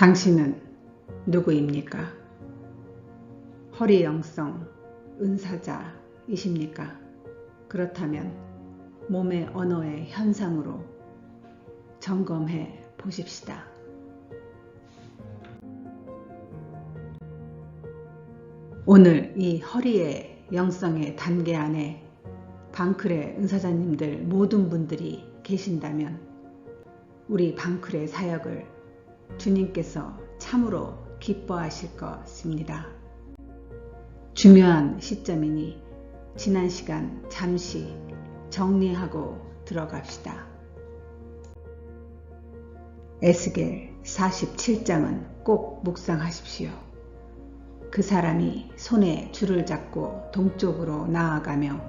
당신은 누구입니까? 허리영성 은사자이십니까? 그렇다면 몸의 언어의 현상으로 점검해 보십시다. 오늘 이 허리의 영성의 단계 안에 방클의 은사자님들 모든 분들이 계신다면 우리 방클의 사역을 주님께서 참으로 기뻐하실 것입니다. 중요한 시점이니 지난 시간 잠시 정리하고 들어갑시다. 에스겔 47장은 꼭 묵상하십시오. 그 사람이 손에 줄을 잡고 동쪽으로 나아가며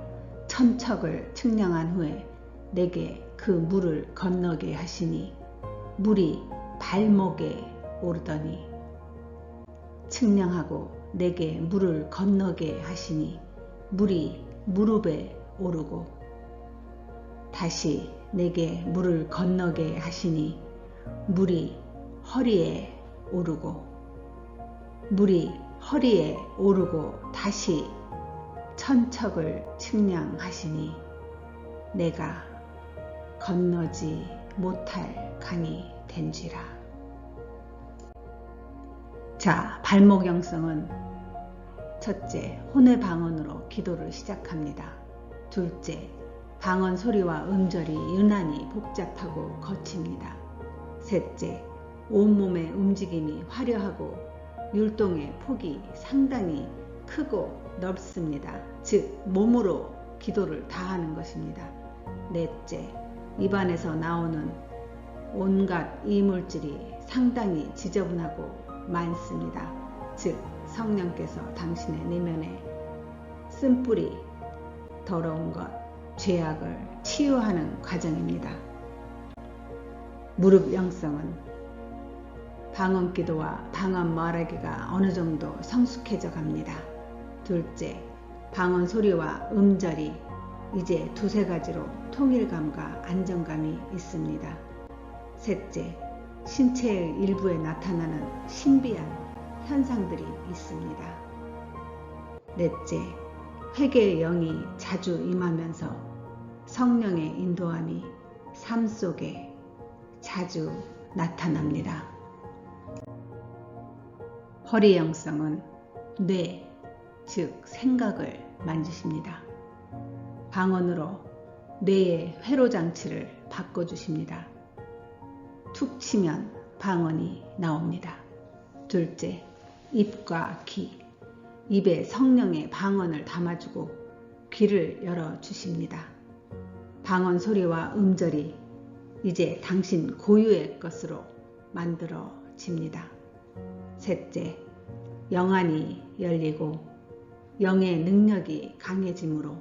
천척을 측량한 후에 내게 그 물을 건너게 하시니 물이 발목에 오르더니 측량하고 내게 물을 건너게 하시니 물이 무릎에 오르고 다시 내게 물을 건너게 하시니 물이 허리에 오르고 물이 허리에 오르고 다시 천척을 측량하시니 내가 건너지 못할 강이 된지라. 자, 발목 영성은 첫째, 혼의 방언으로 기도를 시작합니다. 둘째, 방언 소리와 음절이 유난히 복잡하고 거칩니다. 셋째, 온몸의 움직임이 화려하고 율동의 폭이 상당히 크고 넓습니다. 즉, 몸으로 기도를 다하는 것입니다. 넷째, 입안에서 나오는 온갖 이물질이 상당히 지저분하고 많습니다. 즉, 성령께서 당신의 내면에 쓴뿌리, 더러운 것, 죄악을 치유하는 과정입니다. 무릎 영성은 방언 기도와 방언 말하기가 어느 정도 성숙해져 갑니다. 둘째, 방언 소리와 음절이 이제 두세 가지로 통일감과 안정감이 있습니다. 셋째, 신체의 일부에 나타나는 신비한 현상들이 있습니다. 넷째, 회개의 영이 자주 임하면서 성령의 인도함이 삶 속에 자주 나타납니다. 허리 영성은 뇌, 즉 생각을 만지십니다. 방언으로 뇌의 회로장치를 바꿔주십니다. 툭 치면 방언이 나옵니다. 둘째, 입과 귀, 입에 성령의 방언을 담아주고 귀를 열어주십니다. 방언 소리와 음절이 이제 당신 고유의 것으로 만들어집니다. 셋째, 영안이 열리고 영의 능력이 강해지므로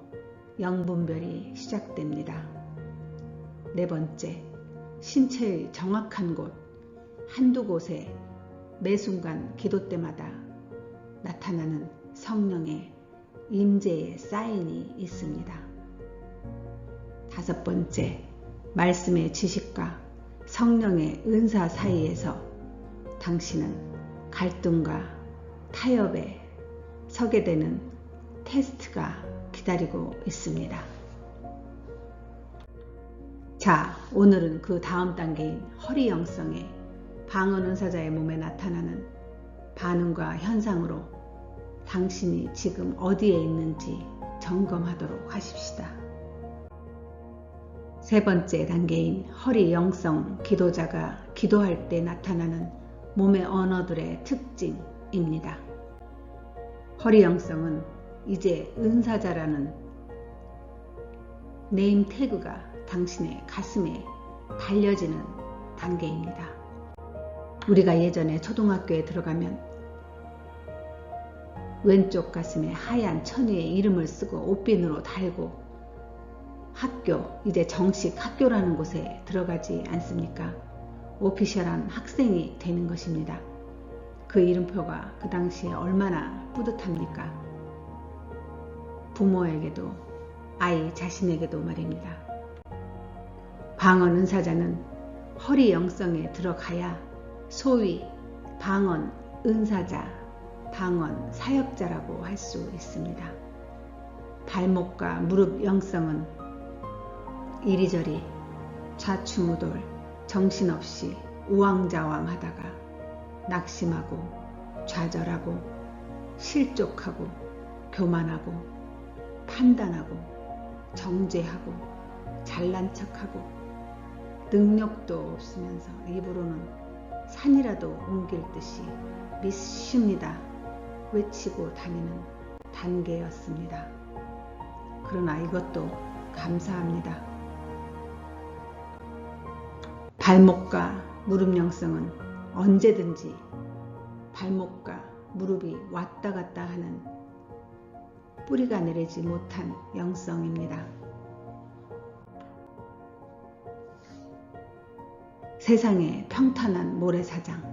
영분별이 시작됩니다. 네 번째, 신체의 정확한 곳, 한두 곳에 매 순간 기도 때마다 나타나는 성령의 임재의 사인이 있습니다. 다섯 번째, 말씀의 지식과 성령의 은사 사이에서 당신은 갈등과 타협에 서게 되는 테스트가 기다리고 있습니다. 자, 오늘은 그 다음 단계인 허리 영성의 방언 은사자의 몸에 나타나는 반응과 현상으로 당신이 지금 어디에 있는지 점검하도록 하십시다. 세 번째 단계인 허리 영성 기도자가 기도할 때 나타나는 몸의 언어들의 특징입니다. 허리 영성은 이제 은사자라는 네임 태그가 당신의 가슴에 달려지는 단계입니다. 우리가 예전에 초등학교에 들어가면 왼쪽 가슴에 하얀 천의의 이름을 쓰고 옷빈으로 달고 학교, 이제 정식 학교라는 곳에 들어가지 않습니까? 오피셜한 학생이 되는 것입니다. 그 이름표가 그 당시에 얼마나 뿌듯합니까? 부모에게도 아이 자신에게도 말입니다. 방언 은사자는 허리 영성에 들어가야 소위 방언 은사자, 방언 사역자라고 할 수 있습니다. 발목과 무릎 영성은 이리저리 좌충우돌 정신없이 우왕좌왕하다가 낙심하고 좌절하고 실족하고 교만하고 판단하고 정죄하고 잘난 척하고 능력도 없으면서 입으로는 산이라도 옮길 듯이 믿습니다 외치고 다니는 단계였습니다. 그러나 이것도 감사합니다. 발목과 무릎 영성은 언제든지 발목과 무릎이 왔다 갔다 하는 뿌리가 내리지 못한 영성입니다. 세상의 평탄한 모래사장,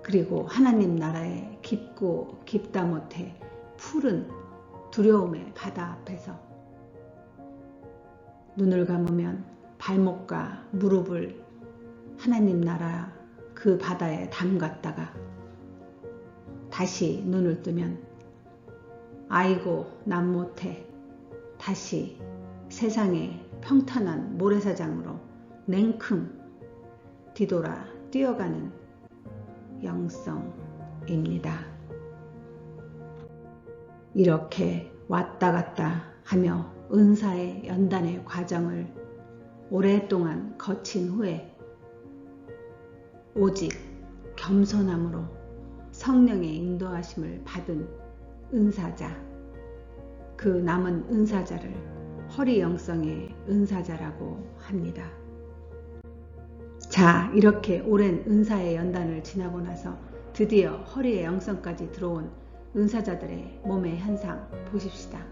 그리고 하나님 나라의 깊고 깊다 못해 푸른 두려움의 바다 앞에서 눈을 감으면 발목과 무릎을 하나님 나라 그 바다에 담갔다가 다시 눈을 뜨면 아이고 난 못해 다시 세상의 평탄한 모래사장으로 냉큼 뒤돌아 뛰어가는 영성입니다. 이렇게 왔다 갔다 하며 은사의 연단의 과정을 오랫동안 거친 후에 오직 겸손함으로 성령의 인도하심을 받은 은사자, 그 남은 은사자를 허리영성의 은사자라고 합니다. 자, 이렇게 오랜 은사의 연단을 지나고 나서 드디어 허리의 영성까지 들어온 은사자들의 몸의 현상 보십시다.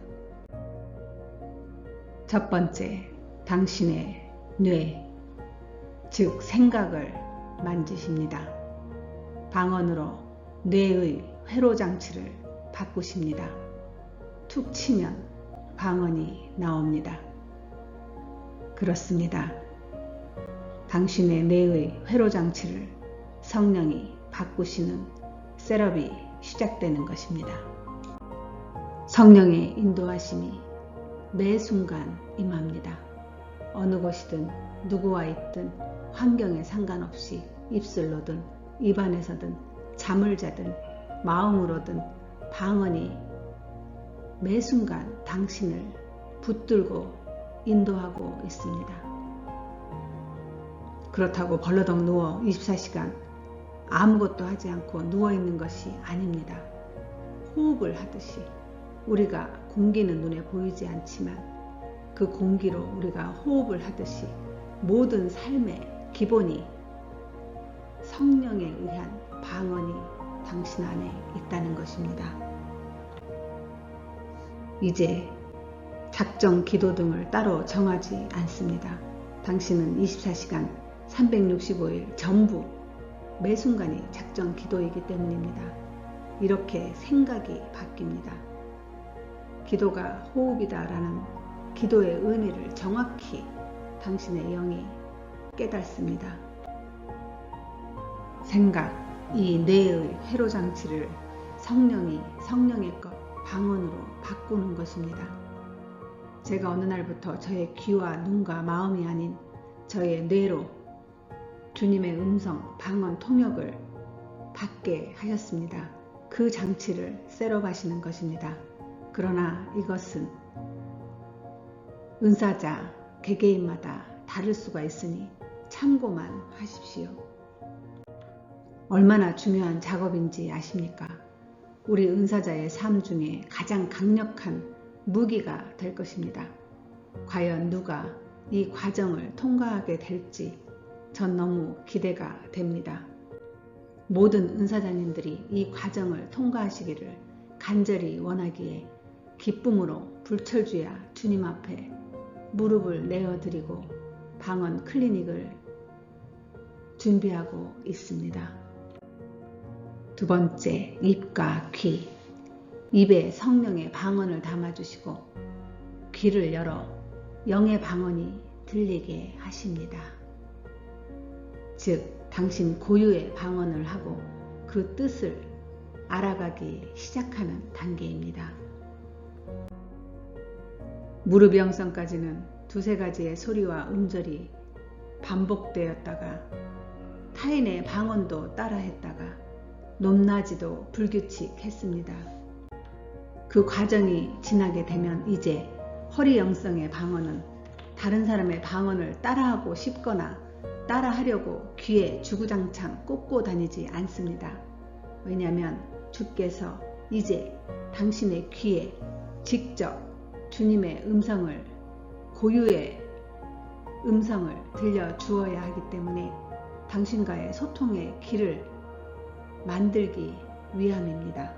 첫 번째, 당신의 뇌, 즉 생각을 만지십니다. 방언으로 뇌의 회로장치를 바꾸십니다. 툭 치면 방언이 나옵니다. 그렇습니다. 당신의 뇌의 회로장치를 성령이 바꾸시는 셋업이 시작되는 것입니다. 성령의 인도하심이 매 순간 임합니다. 어느 곳이든 누구와 있든 환경에 상관없이 입술로든 입안에서든 잠을 자든 마음으로든 방언이 매 순간 당신을 붙들고 인도하고 있습니다. 그렇다고 벌러덩 누워 24시간 아무것도 하지 않고 누워있는 것이 아닙니다. 호흡을 하듯이 우리가 공기는 눈에 보이지 않지만 그 공기로 우리가 호흡을 하듯이 모든 삶의 기본이 성령에 의한 방언이 당신 안에 있다는 것입니다. 이제 작정 기도 등을 따로 정하지 않습니다. 당신은 24시간 365일 전부 매 순간이 작정 기도이기 때문입니다. 이렇게 생각이 바뀝니다. 기도가 호흡이다 라는 기도의 의미를 정확히 당신의 영이 깨닫습니다. 생각, 이 뇌의 회로장치를 성령이 성령의 것 방언으로 바꾸는 것입니다. 제가 어느 날부터 저의 귀와 눈과 마음이 아닌 저의 뇌로 주님의 음성, 방언, 통역을 받게 하셨습니다. 그 장치를 셋업 하시는 것입니다. 그러나 이것은 은사자, 개개인마다 다를 수가 있으니 참고만 하십시오. 얼마나 중요한 작업인지 아십니까? 우리 은사자의 삶 중에 가장 강력한 무기가 될 것입니다. 과연 누가 이 과정을 통과하게 될지 전 너무 기대가 됩니다. 모든 은사자님들이 이 과정을 통과하시기를 간절히 원하기에 기쁨으로 불철주야 주님 앞에 무릎을 내어드리고 방언 클리닉을 준비하고 있습니다. 두 번째, 입과 귀. 입에 성령의 방언을 담아주시고 귀를 열어 영의 방언이 들리게 하십니다. 즉 당신 고유의 방언을 하고 그 뜻을 알아가기 시작하는 단계입니다. 무릎 영성까지는 두세 가지의 소리와 음절이 반복되었다가 타인의 방언도 따라했다가 높낮이도 불규칙했습니다. 그 과정이 지나게 되면 이제 허리 영성의 방언은 다른 사람의 방언을 따라하고 싶거나 따라하려고 귀에 주구장창 꽂고 다니지 않습니다. 왜냐하면 주께서 이제 당신의 귀에 직접 주님의 음성을, 고유의 음성을 들려주어야 하기 때문에 당신과의 소통의 길을 만들기 위함입니다.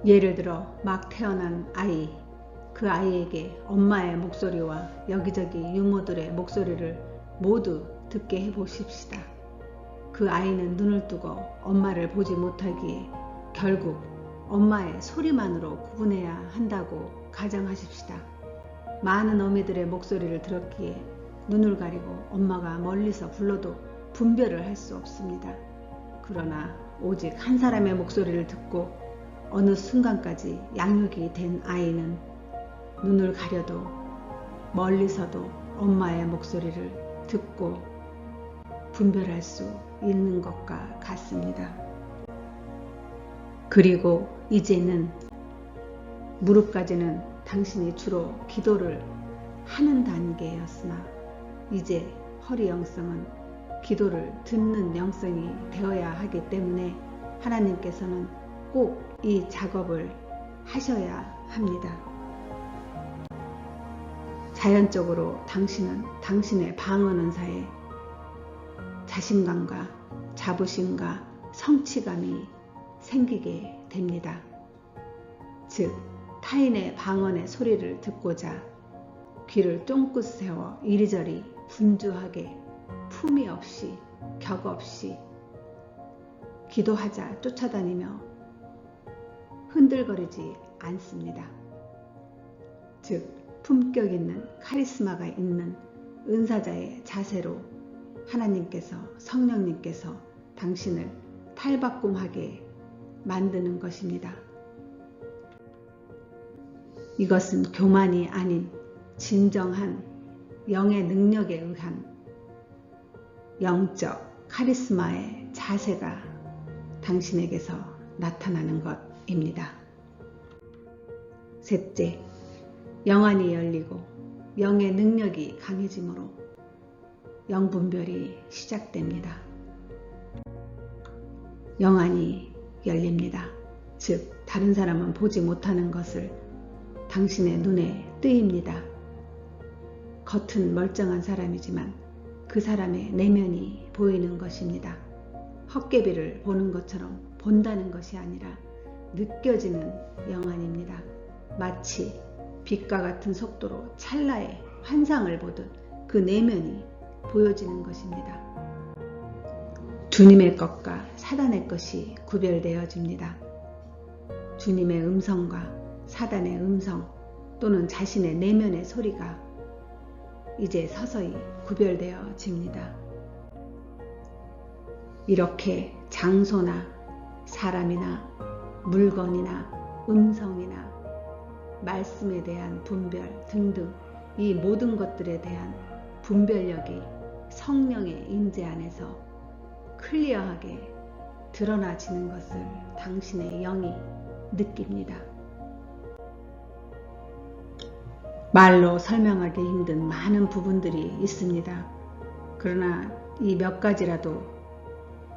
예를 들어 막 태어난 아이, 그 아이에게 엄마의 목소리와 여기저기 유모들의 목소리를 모두 듣게 해보십시다. 그 아이는 눈을 뜨고 엄마를 보지 못하기에 결국 엄마의 소리만으로 구분해야 한다고 가정하십시다. 많은 어미들의 목소리를 들었기에 눈을 가리고 엄마가 멀리서 불러도 분별을 할 수 없습니다. 그러나 오직 한 사람의 목소리를 듣고 어느 순간까지 양육이 된 아이는 눈을 가려도 멀리서도 엄마의 목소리를 듣고 분별할 수 있는 것과 같습니다. 그리고 이제는 무릎까지는 당신이 주로 기도를 하는 단계였으나 이제 허리 영성은 기도를 듣는 영성이 되어야 하기 때문에 하나님께서는 꼭 이 작업을 하셔야 합니다. 자연적으로 당신은 당신의 방언 은사에 자신감과 자부심과 성취감이 생기게 됩니다. 즉 타인의 방언의 소리를 듣고자 귀를 쫑긋 세워 이리저리 분주하게 품위 없이 격 없이 기도하자 쫓아다니며 흔들거리지 않습니다. 즉 품격 있는 카리스마가 있는 은사자의 자세로 하나님께서 성령님께서 당신을 탈바꿈하게 만드는 것입니다. 이것은 교만이 아닌 진정한 영의 능력에 의한 영적 카리스마의 자세가 당신에게서 나타나는 것입니다. 셋째, 영안이 열리고 영의 능력이 강해지므로 영분별이 시작됩니다. 영안이 열립니다. 즉 다른 사람은 보지 못하는 것을 당신의 눈에 띄입니다. 겉은 멀쩡한 사람이지만 그 사람의 내면이 보이는 것입니다. 헛개비를 보는 것처럼 본다는 것이 아니라 느껴지는 영안입니다. 마치 빛과 같은 속도로 찰나의 환상을 보듯 그 내면이 보여지는 것입니다. 주님의 것과 사단의 것이 구별되어집니다. 주님의 음성과 사단의 음성 또는 자신의 내면의 소리가 이제 서서히 구별되어집니다. 이렇게 장소나 사람이나 물건이나 음성이나 말씀에 대한 분별 등등 이 모든 것들에 대한 분별력이 성령의 임재 안에서 클리어하게 드러나지는 것을 당신의 영이 느낍니다. 말로 설명하기 힘든 많은 부분들이 있습니다. 그러나 이 몇 가지라도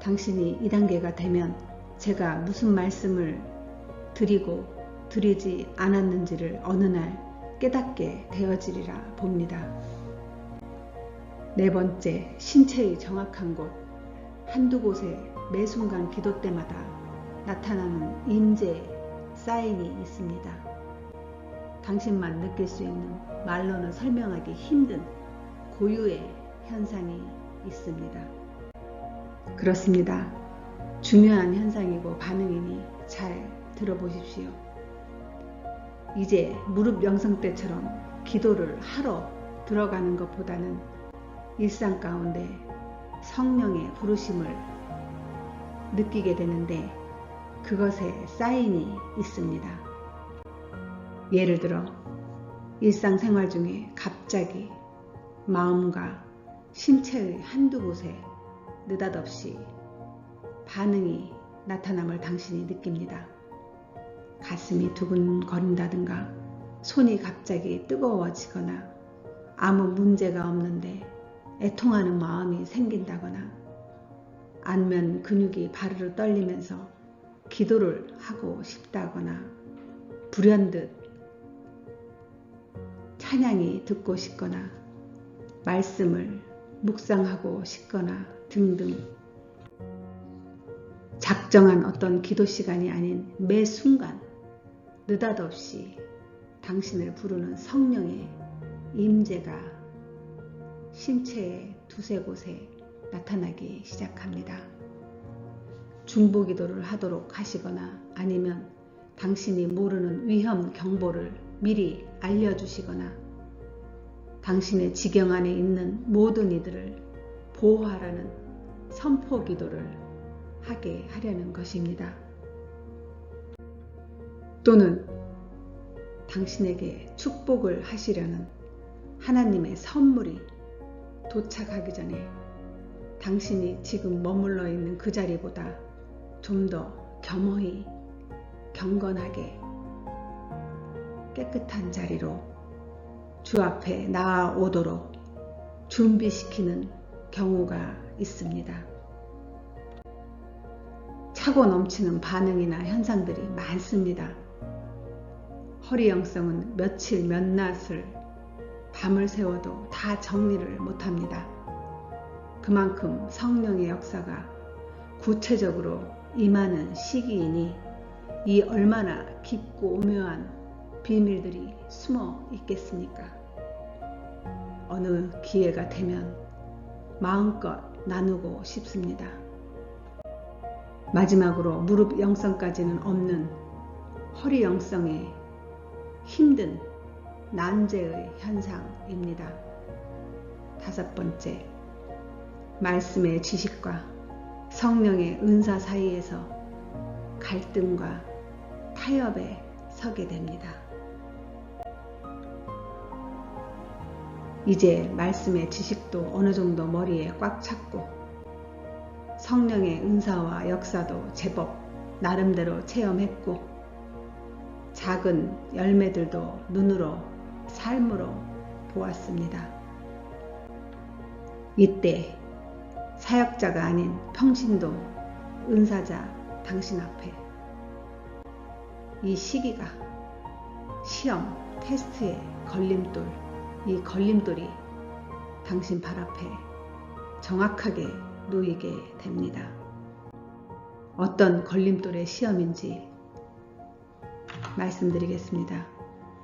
당신이 이 단계가 되면 제가 무슨 말씀을 드리지 않았는지를 어느 날 깨닫게 되어지리라 봅니다. 네 번째, 신체의 정확한 곳, 한두 곳에 매 순간 기도 때마다 나타나는 임재 사인이 있습니다. 당신만 느낄 수 있는 말로는 설명하기 힘든 고유의 현상이 있습니다. 그렇습니다. 중요한 현상이고 반응이니 잘 들어보십시오. 이제 무릎 명상 때처럼 기도를 하러 들어가는 것보다는 일상 가운데 성령의 부르심을 느끼게 되는데 그것에 사인이 있습니다. 예를 들어 일상생활 중에 갑자기 마음과 신체의 한두 곳에 느닷없이 반응이 나타남을 당신이 느낍니다. 가슴이 두근거린다든가 손이 갑자기 뜨거워지거나 아무 문제가 없는데 애통하는 마음이 생긴다거나 안면 근육이 바르르 떨리면서 기도를 하고 싶다거나 불현듯 찬양이 듣고 싶거나 말씀을 묵상하고 싶거나 등등 작정한 어떤 기도 시간이 아닌 매 순간 느닷없이 당신을 부르는 성령의 임재가 신체의 두세 곳에 나타나기 시작합니다. 중보기도를 하도록 하시거나 아니면 당신이 모르는 위험 경보를 미리 알려주시거나 당신의 지경 안에 있는 모든 이들을 보호하라는 선포기도를 하게 하려는 것입니다. 또는 당신에게 축복을 하시려는 하나님의 선물이 도착하기 전에 당신이 지금 머물러 있는 그 자리보다 좀 더 겸허히 경건하게 깨끗한 자리로 주 앞에 나아오도록 준비시키는 경우가 있습니다. 차고 넘치는 반응이나 현상들이 많습니다. 허리영성은 며칠 몇 낫을 밤을 새워도 다 정리를 못합니다. 그만큼 성령의 역사가 구체적으로 임하는 시기이니 이 얼마나 깊고 오묘한 비밀들이 숨어 있겠습니까? 어느 기회가 되면 마음껏 나누고 싶습니다. 마지막으로 무릎 영성까지는 없는 허리 영성의 힘든 난제의 현상입니다. 5번째, 말씀의 지식과 성령의 은사 사이에서 갈등과 타협에 서게 됩니다. 이제 말씀의 지식도 어느 정도 머리에 꽉 찼고 성령의 은사와 역사도 제법 나름대로 체험했고 작은 열매들도 눈으로 삶으로 보았습니다. 이때 사역자가 아닌 평신도 은사자 당신 앞에 이 시기가 시험, 테스트의 걸림돌, 이 걸림돌이 당신 발 앞에 정확하게 놓이게 됩니다. 어떤 걸림돌의 시험인지 말씀드리겠습니다.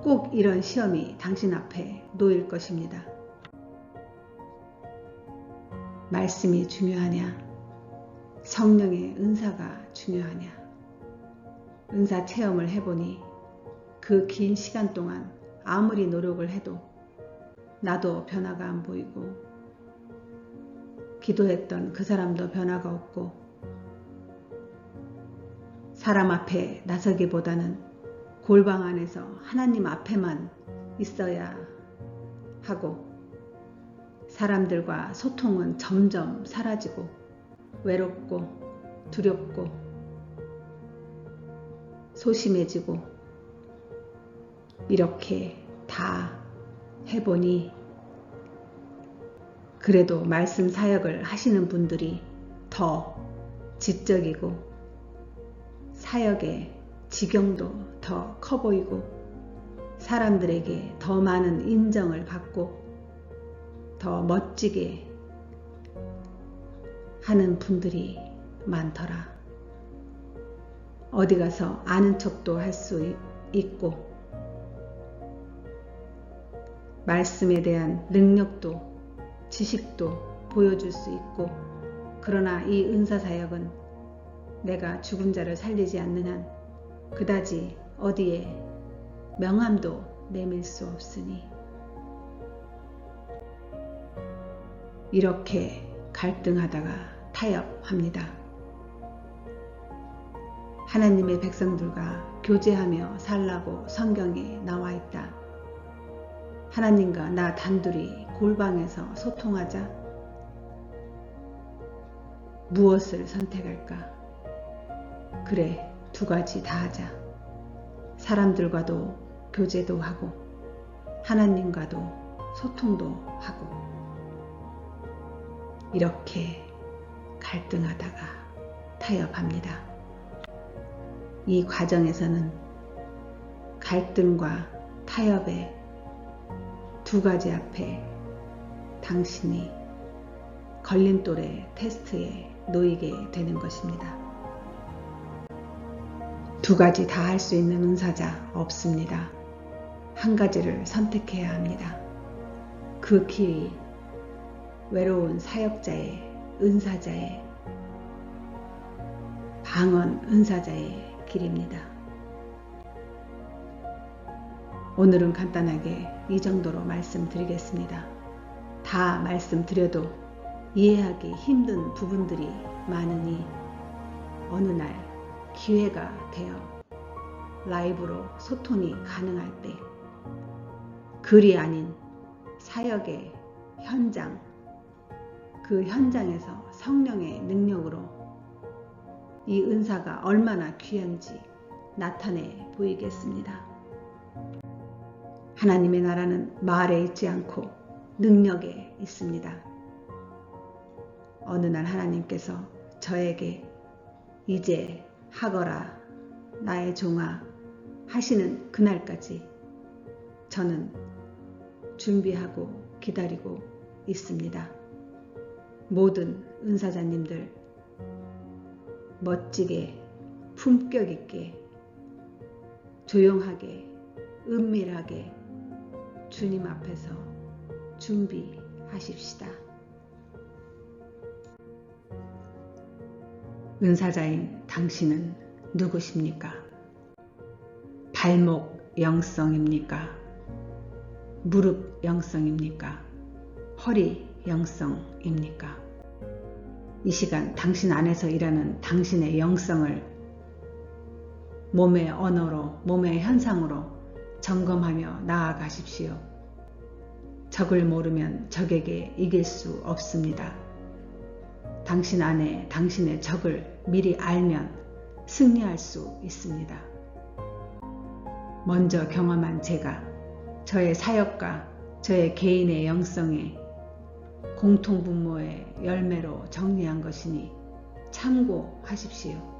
꼭 이런 시험이 당신 앞에 놓일 것입니다. 말씀이 중요하냐? 성령의 은사가 중요하냐? 은사 체험을 해보니 그 긴 시간 동안 아무리 노력을 해도 나도 변화가 안 보이고 기도했던 그 사람도 변화가 없고 사람 앞에 나서기보다는 골방 안에서 하나님 앞에만 있어야 하고 사람들과 소통은 점점 사라지고 외롭고 두렵고 소심해지고 이렇게 다 해보니 그래도 말씀 사역을 하시는 분들이 더 지적이고 사역의 지경도 더 커 보이고 사람들에게 더 많은 인정을 받고 더 멋지게 하는 분들이 많더라. 어디 가서 아는 척도 할 수 있고 말씀에 대한 능력도 지식도 보여줄 수 있고 그러나 이 은사사역은 내가 죽은 자를 살리지 않는 한 그다지 어디에 명함도 내밀 수 없으니 이렇게 갈등하다가 타협합니다. 하나님의 백성들과 교제하며 살라고 성경에 나와 있다. 하나님과 나 단둘이 골방에서 소통하자. 무엇을 선택할까? 그래, 두 가지 다 하자. 사람들과도 교제도 하고 하나님과도 소통도 하고. 이렇게 갈등하다가 타협합니다. 이 과정에서는 갈등과 타협의 두 가지 앞에 당신이 걸림돌의 테스트에 놓이게 되는 것입니다. 두 가지 다 할 수 있는 은사자 없습니다. 한 가지를 선택해야 합니다. 그 길이 외로운 사역자의, 은사자의, 방언 은사자의 길입니다. 오늘은 간단하게 이 정도로 말씀드리겠습니다. 다 말씀드려도 이해하기 힘든 부분들이 많으니 어느 날 기회가 되어 라이브로 소통이 가능할 때 글이 아닌 사역의 현장, 그 현장에서 성령의 능력으로 이 은사가 얼마나 귀한지 나타내 보이겠습니다. 하나님의 나라는 말에 있지 않고 능력에 있습니다. 어느 날 하나님께서 저에게 이제 하거라 나의 종아 하시는 그날까지 저는 준비하고 기다리고 있습니다. 모든 은사자님들 멋지게 품격 있게 조용하게 은밀하게 주님 앞에서 준비하십시다. 은사자인 당신은 누구십니까? 발목 영성입니까? 무릎 영성입니까? 허리 영성입니까? 이 시간 당신 안에서 일하는 당신의 영성을 몸의 언어로, 몸의 현상으로 점검하며 나아가십시오. 적을 모르면 적에게 이길 수 없습니다. 당신 안에 당신의 적을 미리 알면 승리할 수 있습니다. 먼저 경험한 제가 저의 사역과 저의 개인의 영성에 공통분모의 열매로 정리한 것이니 참고하십시오.